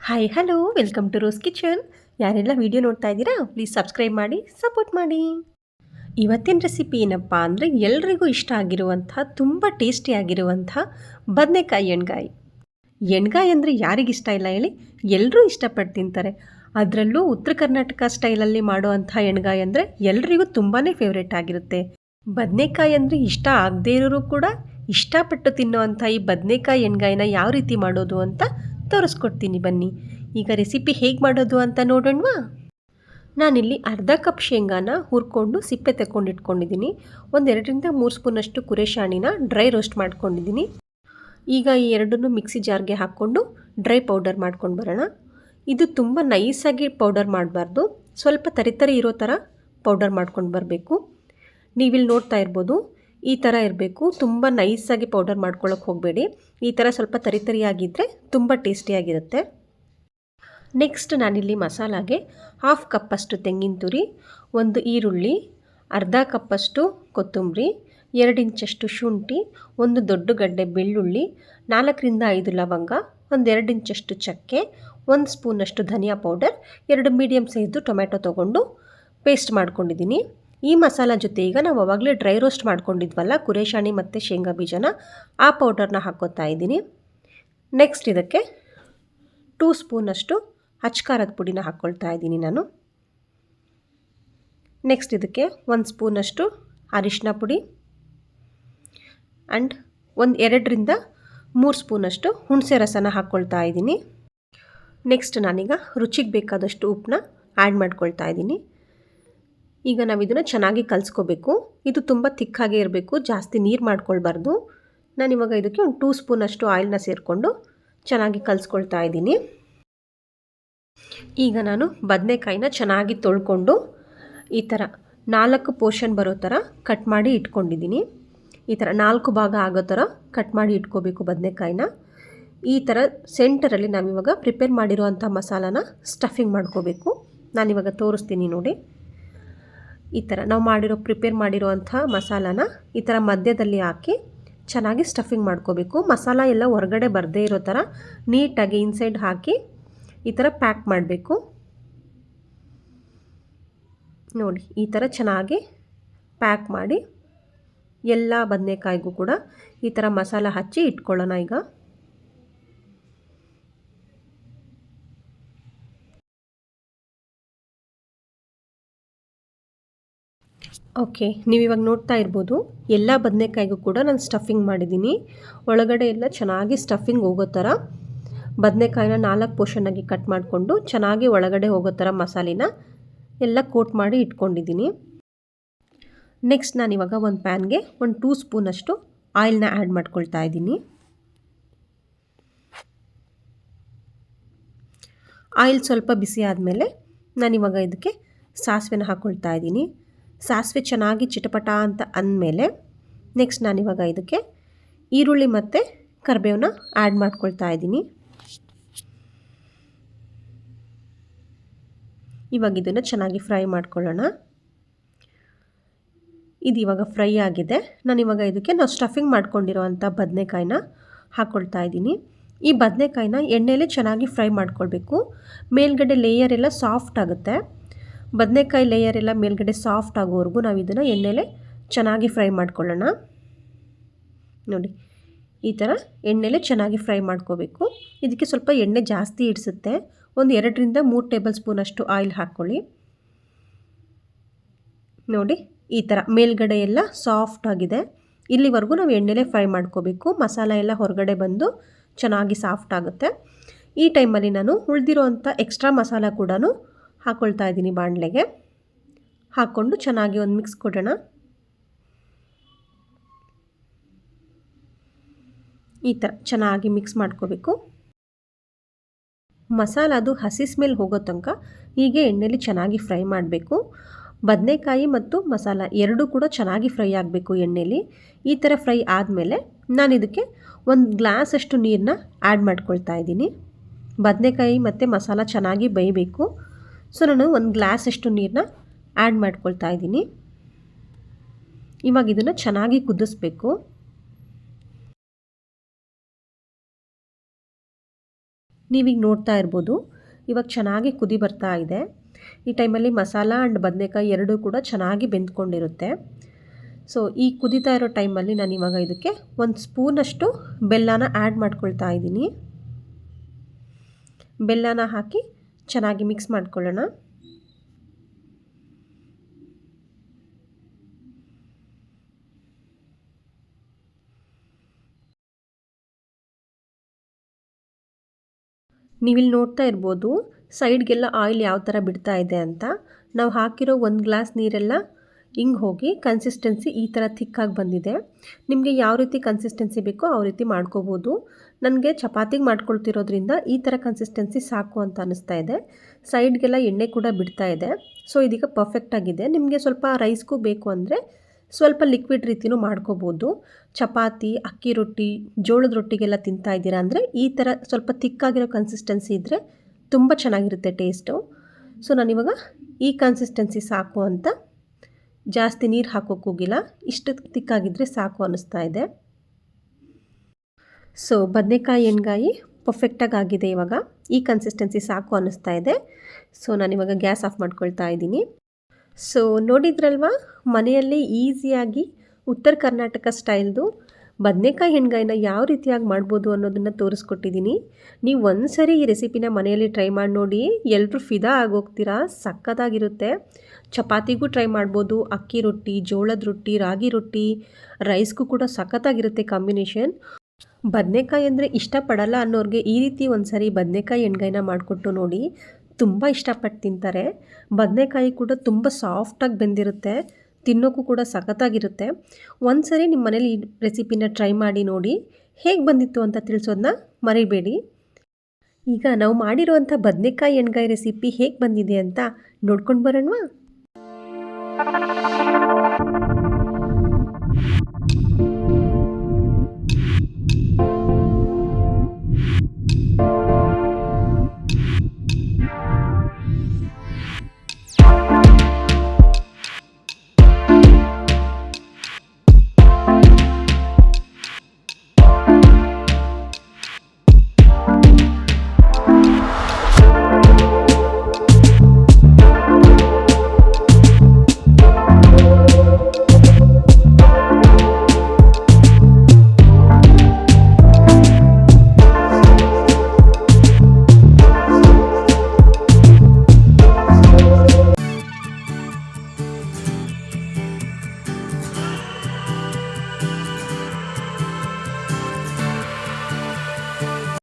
Hi hello welcome to Rose Kitchen. ಯಾರೆಲ್ಲ video ನೋಡ್ತಾ ಇದ್ದೀರಾ ಪ್ಲೀಸ್ ಸಬ್ಸ್ಕ್ರೈಬ್ ಮಾಡಿ ಸಪೋರ್ಟ್ ಮಾಡಿ. ಇವತ್ತಿನ ರೆಸಿಪಿ ಏನಪ್ಪ ಅಂದರೆ ಎಲ್ರಿಗೂ ಇಷ್ಟ ಆಗಿರುವಂಥ ತುಂಬ ಟೇಸ್ಟಿಯಾಗಿರುವಂಥ ಬದನೆಕಾಯಿ ಎಣ್ಗಾಯಿ. ಎಣ್ಗಾಯಿ ಅಂದರೆ ಯಾರಿಗಿಷ್ಟ ಇಲ್ಲ ಹೇಳಿ, ಎಲ್ಲರೂ ಇಷ್ಟಪಟ್ಟು ತಿಂತಾರೆ. ಅದರಲ್ಲೂ ಉತ್ತರ ಕರ್ನಾಟಕ ಸ್ಟೈಲಲ್ಲಿ ಮಾಡುವಂಥ ಎಣ್ಗಾಯಿ ಅಂದರೆ ಎಲ್ರಿಗೂ ತುಂಬಾ ಫೇವ್ರೇಟ್ ಆಗಿರುತ್ತೆ. ಬದನೆಕಾಯಿ ಅಂದರೆ ಇಷ್ಟ ಆಗದೇ ಇರೋರು ಕೂಡ ಇಷ್ಟಪಟ್ಟು ತಿನ್ನೋವಂಥ ಈ ಬದನೆಕಾಯಿ ಎಣ್ಗಾಯಿನ ಯಾವ ರೀತಿ ಮಾಡೋದು ಅಂತ ತೋರಿಸ್ಕೊಡ್ತೀನಿ ಬನ್ನಿ. ಈಗ ರೆಸಿಪಿ ಹೇಗೆ ಮಾಡೋದು ಅಂತ ನೋಡೋಣವಾ. ನಾನಿಲ್ಲಿ ಅರ್ಧ ಕಪ್ ಶೇಂಗಾನ ಹುರ್ಕೊಂಡು ಸಿಪ್ಪೆ ತೆಕ್ಕೊಂಡು ಇಟ್ಕೊಂಡಿದ್ದೀನಿ. ಒಂದು 2-3 ಸ್ಪೂನಷ್ಟು ಕುರೆಶಾಣಿನ ಡ್ರೈ ರೋಸ್ಟ್ ಮಾಡ್ಕೊಂಡಿದ್ದೀನಿ. ಈಗ ಈ ಎರಡನ್ನೂ ಮಿಕ್ಸಿ ಜಾರ್ಗೆ ಹಾಕ್ಕೊಂಡು ಡ್ರೈ ಪೌಡರ್ ಮಾಡ್ಕೊಂಡು ಬರೋಣ. ಇದು ತುಂಬ ನೈಸಾಗಿ ಪೌಡರ್ ಮಾಡಬಾರ್ದು, ಸ್ವಲ್ಪ ತರಿ ಇರೋ ಥರ ಪೌಡರ್ ಮಾಡ್ಕೊಂಡು ಬರಬೇಕು. ನೀವಿಲ್ಲಿ ನೋಡ್ತಾ ಇರ್ಬೋದು, ಈ ಥರ ಇರಬೇಕು. ತುಂಬ ನೈಸಾಗಿ ಪೌಡರ್ ಮಾಡ್ಕೊಳ್ಳೋಕೆ ಹೋಗಬೇಡಿ. ಈ ಥರ ಸ್ವಲ್ಪ ತರಿಯಾಗಿದ್ದರೆ ತುಂಬ ಟೇಸ್ಟಿಯಾಗಿರುತ್ತೆ. ನೆಕ್ಸ್ಟ್ ನಾನಿಲ್ಲಿ ಮಸಾಲಾಗೆ 1/2 ಕಪ್ಪಷ್ಟು ತೆಂಗಿನ ತುರಿ, 1 ಈರುಳ್ಳಿ, ಅರ್ಧ ಕಪ್ಪಷ್ಟು ಕೊತ್ತಂಬರಿ, 2 ಇಂಚಷ್ಟು ಶುಂಠಿ, 1 ದೊಡ್ಡ ಗಡ್ಡೆ ಬೆಳ್ಳುಳ್ಳಿ, 4-5 ಲವಂಗ, 2 ಇಂಚಷ್ಟು ಚಕ್ಕೆ, 1 ಸ್ಪೂನಷ್ಟು ಧನಿಯಾ ಪೌಡರ್, 2 ಮೀಡಿಯಮ್ ಸೈಜ್ದು ಟೊಮೆಟೊ ತೊಗೊಂಡು ಪೇಸ್ಟ್ ಮಾಡ್ಕೊಂಡಿದ್ದೀನಿ. ಈ ಮಸಾಲ ಜೊತೆ ಈಗ ನಾವು ಆವಾಗಲೇ ಡ್ರೈ ರೋಸ್ಟ್ ಮಾಡ್ಕೊಂಡಿದ್ವಲ್ಲ ಕುರೆಶಾಣಿ ಮತ್ತು ಶೇಂಗಾ ಬೀಜನ, ಆ ಪೌಡರ್ನ ಹಾಕ್ಕೋತಾ ಇದ್ದೀನಿ. ನೆಕ್ಸ್ಟ್ ಇದಕ್ಕೆ 2 ಸ್ಪೂನಷ್ಟು ಅಚ್ಕಾರದ ಪುಡಿನ ಹಾಕ್ಕೊಳ್ತಾ ಇದ್ದೀನಿ ನಾನು. ನೆಕ್ಸ್ಟ್ ಇದಕ್ಕೆ 1 ಸ್ಪೂನಷ್ಟು ಅರಿಶಿನ ಪುಡಿ ಆ್ಯಂಡ್ 2-3 ಸ್ಪೂನಷ್ಟು ಹುಣಸೆ ರಸನ ಹಾಕ್ಕೊಳ್ತಾ ಇದ್ದೀನಿ. ನೆಕ್ಸ್ಟ್ ನಾನೀಗ ರುಚಿಗೆ ಬೇಕಾದಷ್ಟು ಉಪ್ಪನ್ನ ಆ್ಯಡ್ ಮಾಡ್ಕೊಳ್ತಾ ಇದ್ದೀನಿ. ಈಗ ನಾವು ಇದನ್ನು ಚೆನ್ನಾಗಿ ಕಲಿಸ್ಕೋಬೇಕು. ಇದು ತುಂಬ ತಿಕ್ಕಾಗೇ ಇರಬೇಕು, ಜಾಸ್ತಿ ನೀರು ಮಾಡ್ಕೊಳ್ಬಾರ್ದು. ನಾನಿವಾಗ ಇದಕ್ಕೆ ಒಂದು 2 ಸ್ಪೂನಷ್ಟು ಆಯಿಲ್ನ ಸೇರಿಕೊಂಡು ಚೆನ್ನಾಗಿ ಕಲಿಸ್ಕೊಳ್ತಾ ಇದ್ದೀನಿ. ಈಗ ನಾನು ಬದನೆಕಾಯಿನ ಚೆನ್ನಾಗಿ ತೊಳ್ಕೊಂಡು ಈ ಥರ 4 ಪೋರ್ಷನ್ ಬರೋ ಥರ ಕಟ್ ಮಾಡಿ ಇಟ್ಕೊಂಡಿದ್ದೀನಿ. ಈ ಥರ 4 ಭಾಗ ಆಗೋ ಥರ ಕಟ್ ಮಾಡಿ ಇಟ್ಕೋಬೇಕು ಬದನೆಕಾಯಿನ. ಈ ಥರ ಸೆಂಟರಲ್ಲಿ ನಾವಿವಾಗ ಪ್ರಿಪೇರ್ ಮಾಡಿರುವಂಥ ಮಸಾಲಾನ ಸ್ಟಫಿಂಗ್ ಮಾಡ್ಕೋಬೇಕು. ನಾನಿವಾಗ ತೋರಿಸ್ತೀನಿ ನೋಡಿ. ಈ ಥರ ನಾವು ಪ್ರಿಪೇರ್ ಮಾಡಿರೋವಂಥ ಮಸಾಲಾನ ಈ ಥರ ಮಧ್ಯದಲ್ಲಿ ಹಾಕಿ ಚೆನ್ನಾಗಿ ಸ್ಟಫಿಂಗ್ ಮಾಡ್ಕೋಬೇಕು. ಮಸಾಲ ಎಲ್ಲ ಹೊರಗಡೆ ಬರದೇ ಇರೋ ಥರ ನೀಟಾಗಿ ಇನ್ಸೈಡ್ ಹಾಕಿ ಈ ಥರ ಪ್ಯಾಕ್ ಮಾಡಬೇಕು. ನೋಡಿ, ಈ ಥರ ಚೆನ್ನಾಗಿ ಪ್ಯಾಕ್ ಮಾಡಿ ಎಲ್ಲ ಬದನೆಕಾಯಿಗೂ ಕೂಡ ಈ ಥರ ಮಸಾಲ ಹಚ್ಚಿ ಇಟ್ಕೊಳ್ಳೋಣ. ಈಗ ಓಕೆ, ನೀವಿವಾಗ ನೋಡ್ತಾ ಇರ್ಬೋದು, ಎಲ್ಲ ಬದನೆಕಾಯಿಗೂ ಕೂಡ ನಾನು ಸ್ಟಫಿಂಗ್ ಮಾಡಿದ್ದೀನಿ. ಒಳಗಡೆ ಎಲ್ಲ ಚೆನ್ನಾಗಿ ಸ್ಟಫಿಂಗ್ ಹೋಗೋ ಥರ ಬದನೆಕಾಯಿನ 4 ಪೋರ್ಷನ್ನಾಗಿ ಕಟ್ ಮಾಡಿಕೊಂಡು ಚೆನ್ನಾಗಿ ಒಳಗಡೆ ಹೋಗೋ ಥರ ಮಸಾಲಿನ ಎಲ್ಲ ಕೋಟ್ ಮಾಡಿ ಇಟ್ಕೊಂಡಿದ್ದೀನಿ. ನೆಕ್ಸ್ಟ್ ನಾನಿವಾಗ ಒಂದು ಪ್ಯಾನ್ಗೆ 2 ಸ್ಪೂನಷ್ಟು ಆಯಿಲ್ನ ಆ್ಯಡ್ ಮಾಡ್ಕೊಳ್ತಾ ಇದ್ದೀನಿ. ಆಯಿಲ್ ಸ್ವಲ್ಪ ಬಿಸಿ ಆದಮೇಲೆ ನಾನಿವಾಗ ಇದಕ್ಕೆ ಸಾಸಿವೆನ ಹಾಕ್ಕೊಳ್ತಾ ಇದ್ದೀನಿ. ಸಾಸಿವೆ ಚೆನ್ನಾಗಿ ಚಿಟಪಟ ಅಂತ ಅಂದಮೇಲೆ ನೆಕ್ಸ್ಟ್ ನಾನಿವಾಗ ಇದಕ್ಕೆ ಈರುಳ್ಳಿ ಮತ್ತು ಕರಿಬೇವನ್ನ ಆ್ಯಡ್ ಮಾಡ್ಕೊಳ್ತಾ ಇದ್ದೀನಿ. ಇವಾಗ ಇದನ್ನು ಚೆನ್ನಾಗಿ ಫ್ರೈ ಮಾಡ್ಕೊಳ್ಳೋಣ. ಇದು ಇವಾಗ ಫ್ರೈ ಆಗಿದೆ. ನಾನಿವಾಗ ಇದಕ್ಕೆ ನಾವು ಸ್ಟಫಿಂಗ್ ಮಾಡ್ಕೊಂಡಿರೋವಂಥ ಬದನೆಕಾಯಿನ ಹಾಕ್ಕೊಳ್ತಾ ಇದ್ದೀನಿ. ಈ ಬದನೆಕಾಯಿನ ಎಣ್ಣೆಯಲ್ಲಿ ಚೆನ್ನಾಗಿ ಫ್ರೈ ಮಾಡ್ಕೊಳ್ಬೇಕು. ಮೇಲ್ಗಡೆ ಲೇಯರ್ ಎಲ್ಲ ಸಾಫ್ಟ್ ಆಗುತ್ತೆ. ಬದನೆಕಾಯಿ ಲೇಯರ್ ಎಲ್ಲ ಮೇಲ್ಗಡೆ ಸಾಫ್ಟ್ ಆಗೋವರೆಗೂ ನಾವು ಇದನ್ನು ಎಣ್ಣೆಲೆ ಚೆನ್ನಾಗಿ ಫ್ರೈ ಮಾಡ್ಕೊಳ್ಳೋಣ. ನೋಡಿ, ಈ ಥರ ಎಣ್ಣೆಲೆ ಚೆನ್ನಾಗಿ ಫ್ರೈ ಮಾಡ್ಕೋಬೇಕು. ಇದಕ್ಕೆ ಸ್ವಲ್ಪ ಎಣ್ಣೆ ಜಾಸ್ತಿ ಇಡಿಸುತ್ತೆ. ಒಂದು 2-3 ಟೇಬಲ್ ಸ್ಪೂನಷ್ಟು ಆಯಿಲ್ ಹಾಕ್ಕೊಳ್ಳಿ. ನೋಡಿ, ಈ ಥರ ಮೇಲ್ಗಡೆ ಎಲ್ಲ ಸಾಫ್ಟ್ ಆಗಿದೆ. ಇಲ್ಲಿವರೆಗೂ ನಾವು ಎಣ್ಣೆಲೆ ಫ್ರೈ ಮಾಡ್ಕೋಬೇಕು. ಮಸಾಲ ಎಲ್ಲ ಹೊರಗಡೆ ಬಂದು ಚೆನ್ನಾಗಿ ಸಾಫ್ಟ್ ಆಗುತ್ತೆ. ಈ ಟೈಮಲ್ಲಿ ನಾನು ಉಳಿದಿರೋ ಅಂಥ ಎಕ್ಸ್ಟ್ರಾ ಮಸಾಲ ಕೂಡ ಹಾಕ್ಕೊಳ್ತಾ ಇದ್ದೀನಿ. ಬಾಣಲೆಗೆ ಹಾಕ್ಕೊಂಡು ಚೆನ್ನಾಗಿ ಒಂದು ಮಿಕ್ಸ್ ಕೊಡೋಣ. ಈ ಥರ ಚೆನ್ನಾಗಿ ಮಿಕ್ಸ್ ಮಾಡ್ಕೋಬೇಕು. ಮಸಾಲ ಅದು ಹಸಿ ಸ್ಮೆಲ್ ಹೋಗೋ ತನಕ ಹೀಗೆ ಎಣ್ಣೆಲಿ ಚೆನ್ನಾಗಿ ಫ್ರೈ ಮಾಡಬೇಕು. ಬದನೆಕಾಯಿ ಮತ್ತು ಮಸಾಲ ಎರಡೂ ಕೂಡ ಚೆನ್ನಾಗಿ ಫ್ರೈ ಆಗಬೇಕು ಎಣ್ಣೆಲಿ. ಈ ಥರ ಫ್ರೈ ಆದಮೇಲೆ ನಾನು ಇದಕ್ಕೆ 1 ಗ್ಲಾಸಷ್ಟು ನೀರನ್ನ ಆ್ಯಡ್ ಮಾಡ್ಕೊಳ್ತಾ ಇದ್ದೀನಿ. ಬದನೆಕಾಯಿ ಮತ್ತು ಮಸಾಲ ಚೆನ್ನಾಗಿ ಬೇಯಬೇಕು. ಸೊ ನಾನು 1 ಗ್ಲಾಸಷ್ಟು ನೀರನ್ನ ಆ್ಯಡ್ ಮಾಡ್ಕೊಳ್ತಾ ಇದ್ದೀನಿ. ಇವಾಗ ಇದನ್ನು ಚೆನ್ನಾಗಿ ಕುದಿಸ್ಬೇಕು. ನೀವೀಗ ನೋಡ್ತಾ ಇರ್ಬೋದು, ಇವಾಗ ಚೆನ್ನಾಗಿ ಕುದಿ ಬರ್ತಾ ಇದೆ. ಈ ಟೈಮಲ್ಲಿ ಮಸಾಲ ಆ್ಯಂಡ್ ಬದನೆಕಾಯಿ ಎರಡೂ ಕೂಡ ಚೆನ್ನಾಗಿ ಬೆಂದ್ಕೊಂಡಿರುತ್ತೆ. ಸೊ ಈ ಕುದೀತಾ ಇರೋ ಟೈಮಲ್ಲಿ ನಾನು ಇವಾಗ ಇದಕ್ಕೆ 1 ಸ್ಪೂನಷ್ಟು ಬೆಲ್ಲನ ಆ್ಯಡ್ ಮಾಡ್ಕೊಳ್ತಾ ಇದ್ದೀನಿ. ಬೆಲ್ಲನ ಹಾಕಿ ಚೆನ್ನಾಗಿ ಮಿಕ್ಸ್ ಮಾಡ್ಕೊಳ್ಳೋಣ. ನೀವಿಲ್ಲಿ ನೋಡ್ತಾ ಇರ್ಬೋದು ಸೈಡ್ಗೆಲ್ಲ ಆಯಿಲ್ ಯಾವ ಥರ ಬಿಡ್ತಾ ಇದೆ ಅಂತ. ನಾವು ಹಾಕಿರೋ 1 ಗ್ಲಾಸ್ ನೀರೆಲ್ಲ ಹಿಂಗೆ ಹೋಗಿ ಕನ್ಸಿಸ್ಟೆನ್ಸಿ ಈ ಥರ ಥಿಕ್ಕಾಗಿ ಬಂದಿದೆ. ನಿಮಗೆ ಯಾವ ರೀತಿ ಕನ್ಸಿಸ್ಟೆನ್ಸಿ ಬೇಕೋ ಆ ರೀತಿ ಮಾಡ್ಕೋಬೋದು. ನನಗೆ ಚಪಾತಿಗೆ ಮಾಡ್ಕೊಳ್ತಿರೋದ್ರಿಂದ ಈ ಥರ ಕನ್ಸಿಸ್ಟೆನ್ಸಿ ಸಾಕು ಅಂತ ಅನ್ನಿಸ್ತಾ ಇದೆ. ಸೈಡ್ಗೆಲ್ಲ ಎಣ್ಣೆ ಕೂಡ ಬಿಡ್ತಾ ಇದೆ. ಸೊ ಇದೀಗ ಪರ್ಫೆಕ್ಟಾಗಿದೆ. ನಿಮಗೆ ಸ್ವಲ್ಪ ರೈಸ್ಗೂ ಬೇಕು ಅಂದರೆ ಸ್ವಲ್ಪ ಲಿಕ್ವಿಡ್ ರೀತಿಯೂ ಮಾಡ್ಕೋಬೋದು. ಚಪಾತಿ, ಅಕ್ಕಿ ರೊಟ್ಟಿ, ಜೋಳದ ರೊಟ್ಟಿಗೆಲ್ಲ ತಿಂತಾ ಇದ್ದೀರಾ ಅಂದರೆ ಈ ಥರ ಸ್ವಲ್ಪ ಥಿಕ್ಕಾಗಿರೋ ಕನ್ಸಿಸ್ಟೆನ್ಸಿ ಇದ್ದರೆ ತುಂಬ ಚೆನ್ನಾಗಿರುತ್ತೆ ಟೇಸ್ಟು. ಸೊ ನಾನಿವಾಗ ಈ ಕನ್ಸಿಸ್ಟೆನ್ಸಿ ಸಾಕು ಅಂತ ಜಾಸ್ತಿ ನೀರು ಹಾಕೋಕ್ಕೋಗಿಲ್ಲ, ಇಷ್ಟು ತಿಕ್ಕಾಗಿದ್ದರೆ ಸಾಕು ಅನ್ನಿಸ್ತಾ ಇದೆ. ಸೊ ಬದನೆಕಾಯಿ ಎಣ್ಗಾಯಿ ಪರ್ಫೆಕ್ಟಾಗಿ ಆಗಿದೆ. ಇವಾಗ ಈ ಕನ್ಸಿಸ್ಟೆನ್ಸಿ ಸಾಕು ಅನ್ನಿಸ್ತಾ ಇದೆ. ಸೊ ನಾನಿವಾಗ ಗ್ಯಾಸ್ ಆಫ್ ಮಾಡ್ಕೊಳ್ತಾ ಇದ್ದೀನಿ. ಸೊ ನೋಡಿದ್ರಲ್ವಾ, ಮನೆಯಲ್ಲಿ ಈಸಿಯಾಗಿ ಉತ್ತರ ಕರ್ನಾಟಕ ಸ್ಟೈಲ್ದು ಬದನೆಕಾಯಿ ಎಣ್ಗಾಯಿನ ಯಾವ ರೀತಿಯಾಗಿ ಮಾಡ್ಬೋದು ಅನ್ನೋದನ್ನು ತೋರಿಸ್ಕೊಟ್ಟಿದ್ದೀನಿ. ನೀವು ಒಂದು ಸರಿ ಈ ರೆಸಿಪಿನ ಮನೆಯಲ್ಲಿ ಟ್ರೈ ಮಾಡಿ ನೋಡಿ, ಎಲ್ಲರೂ ಫಿದಾ ಆಗೋಗ್ತೀರಾ. ಸಕ್ಕತ್ತಾಗಿರುತ್ತೆ. ಚಪಾತಿಗೂ ಟ್ರೈ ಮಾಡ್ಬೋದು, ಅಕ್ಕಿ ರೊಟ್ಟಿ, ಜೋಳದ ರೊಟ್ಟಿ, ರಾಗಿ ರೊಟ್ಟಿ, ರೈಸ್ಗೂ ಕೂಡ ಸಖತ್ತಾಗಿರುತ್ತೆ ಕಾಂಬಿನೇಷನ್. ಬದನೆಕಾಯಿ ಅಂದರೆ ಇಷ್ಟಪಡಲ್ಲ ಅನ್ನೋರಿಗೆ ಈ ರೀತಿ ಒಂದು ಸರಿ ಬದನೆಕಾಯಿ ಎಣ್ಗಾಯಿನ ಮಾಡಿಕೊಟ್ಟು ನೋಡಿ, ತುಂಬ ಇಷ್ಟಪಟ್ಟು ತಿಂತಾರೆ. ಬದನೆಕಾಯಿ ಕೂಡ ತುಂಬ ಸಾಫ್ಟಾಗಿ ಬೆಂದಿರುತ್ತೆ, ತಿನ್ನೋಕ್ಕೂ ಕೂಡ ಸಖತ್ತಾಗಿರುತ್ತೆ. ಒಂದು ಸರಿ ನಿಮ್ಮ ಮನೇಲಿ ಈ ರೆಸಿಪಿನ ಟ್ರೈ ಮಾಡಿ ನೋಡಿ, ಹೇಗೆ ಬಂದಿತ್ತು ಅಂತ ತಿಳಿಸೋದನ್ನ ಮರಿಬೇಡಿ. ಈಗ ನಾವು ಮಾಡಿರುವಂಥ ಬದನೆಕಾಯಿ ಎಣ್ಗಾಯಿ ರೆಸಿಪಿ ಹೇಗೆ ಬಂದಿದೆ ಅಂತ ನೋಡ್ಕೊಂಡು ಬರೋಣವಾ?